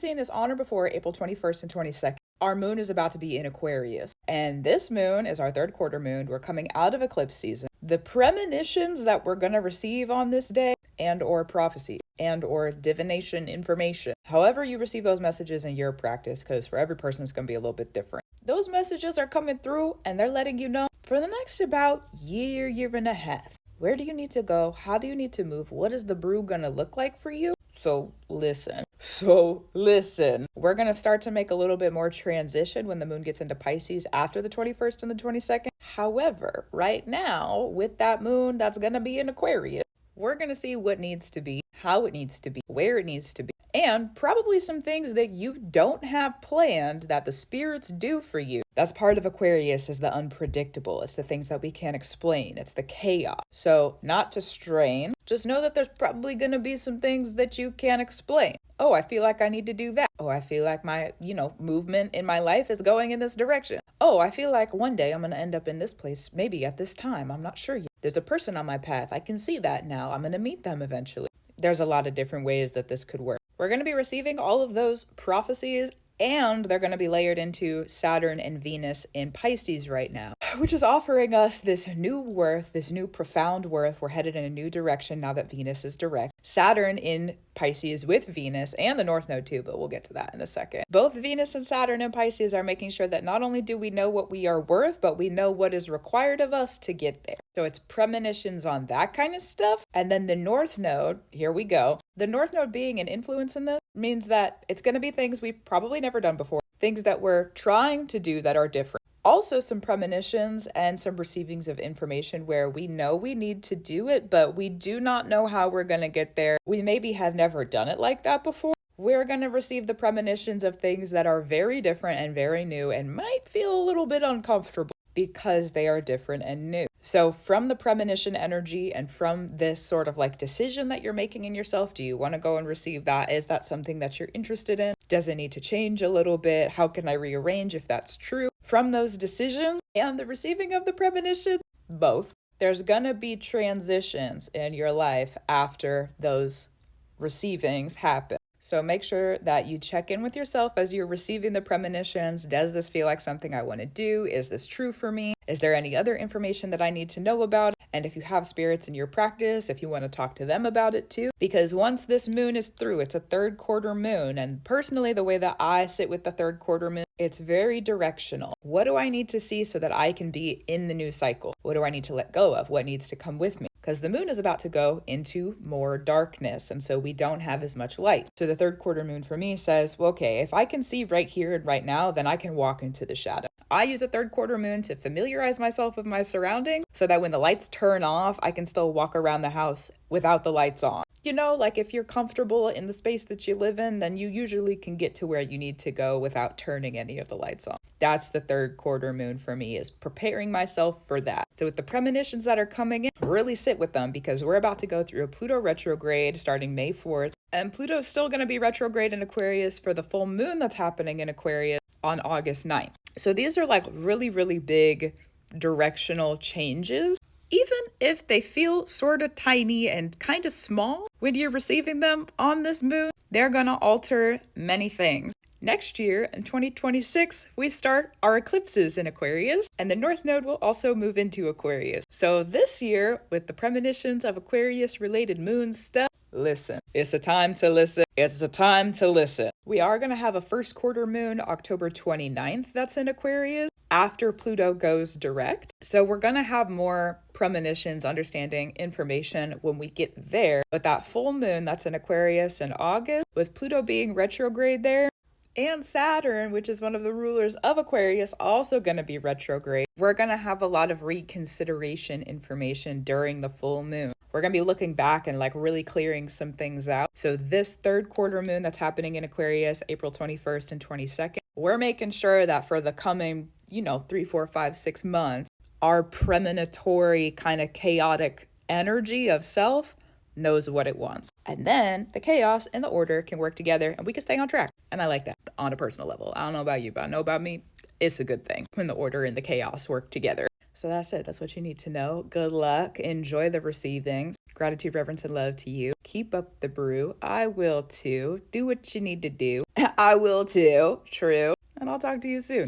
seeing this on or before April 21st and 22nd, our moon is about to be in Aquarius. And this moon is our third quarter moon. We're coming out of eclipse season. The premonitions that we're going to receive on this day and or prophecy and or divination information, however you receive those messages in your practice, because for every person it's going to be a little bit different. Those messages are coming through and they're letting you know for the next about year and a half. Where do you need to go? How do you need to move? What is the brew going to look like for you? So listen. We're going to start to make a little bit more transition when the moon gets into Pisces after the 21st and the 22nd. However, right now, with that moon that's going to be in Aquarius, we're going to see what needs to be, how it needs to be, where it needs to be, and probably some things that you don't have planned that the spirits do for you. That's part of Aquarius, is the unpredictable. It's the things that we can't explain. It's the chaos. So not to strain, just know that there's probably going to be some things that you can't explain. Oh, I feel like I need to do that. Oh, I feel like my, movement in my life is going in this direction. Oh, I feel like one day I'm going to end up in this place, maybe at this time. I'm not sure yet. There's a person on my path. I can see that now. I'm going to meet them eventually. There's a lot of different ways that this could work. We're going to be receiving all of those prophecies, and they're going to be layered into Saturn and Venus in Pisces right now, which is offering us this new worth, this new profound worth. We're headed in a new direction now that Venus is direct. Saturn in Pisces with Venus and the North Node too, but we'll get to that in a second. Both Venus and Saturn in Pisces are making sure that not only do we know what we are worth, but we know what is required of us to get there. So it's premonitions on that kind of stuff. And then the North Node, here we go. The North Node being an influence in this means that it's going to be things we've probably never done before, things that we're trying to do that are different. Also some premonitions and some receivings of information where we know we need to do it, but we do not know how we're going to get there. We maybe have never done it like that before. We're going to receive the premonitions of things that are very different and very new and might feel a little bit uncomfortable because they are different and new. So from the premonition energy and from this sort of like decision that you're making in yourself, do you want to go and receive that? Is that something that you're interested in? Does it need to change a little bit? How can I rearrange if that's true? From those decisions and the receiving of the premonition, both, there's going to be transitions in your life after those receivings happen. So make sure that you check in with yourself as you're receiving the premonitions. Does this feel like something I want to do? Is this true for me? Is there any other information that I need to know about? And if you have spirits in your practice, if you want to talk to them about it too, because once this moon is through, it's a third quarter moon. And personally, the way that I sit with the third quarter moon, it's very directional. What do I need to see so that I can be in the new cycle? What do I need to let go of? What needs to come with me? Because the moon is about to go into more darkness, and so we don't have as much light. So the third quarter moon for me says, well, okay, if I can see right here and right now, then I can walk into the shadow. I use a third quarter moon to familiarize myself with my surroundings so that when the lights turn off, I can still walk around the house without the lights on. Like if you're comfortable in the space that you live in, then you usually can get to where you need to go without turning any of the lights on. That's the third quarter moon for me, is preparing myself for that. So with the premonitions that are coming in, really sit with them, because we're about to go through a Pluto retrograde starting May 4th. And Pluto's still going to be retrograde in Aquarius for the full moon that's happening in Aquarius on August 9th. So these are like really, really big directional changes. Even if they feel sort of tiny and kind of small when you're receiving them on this moon, they're going to alter many things. Next year, in 2026, we start our eclipses in Aquarius, and the North Node will also move into Aquarius. So this year, with the premonitions of Aquarius-related moon stuff, listen. It's a time to listen. It's a time to listen. We are going to have a first quarter moon, October 29th, that's in Aquarius, after Pluto goes direct. So we're going to have more premonitions, understanding information when we get there. But that full moon that's in Aquarius in August, with Pluto being retrograde there, and Saturn, which is one of the rulers of Aquarius, also going to be retrograde. We're going to have a lot of reconsideration information during the full moon. We're going to be looking back and like really clearing some things out. So this third quarter moon that's happening in Aquarius, April 21st and 22nd, we're making sure that for the coming, 3, 4, 5, 6 months, our premonitory kind of chaotic energy of self knows what it wants. And then the chaos and the order can work together and we can stay on track. And I like that on a personal level. I don't know about you, but I know about me, it's a good thing when the order and the chaos work together. So that's it. That's what you need to know. Good luck. Enjoy the receivings. Gratitude, reverence, and love to you. Keep up the brew. I will too. Do what you need to do. I will too. True. And I'll talk to you soon.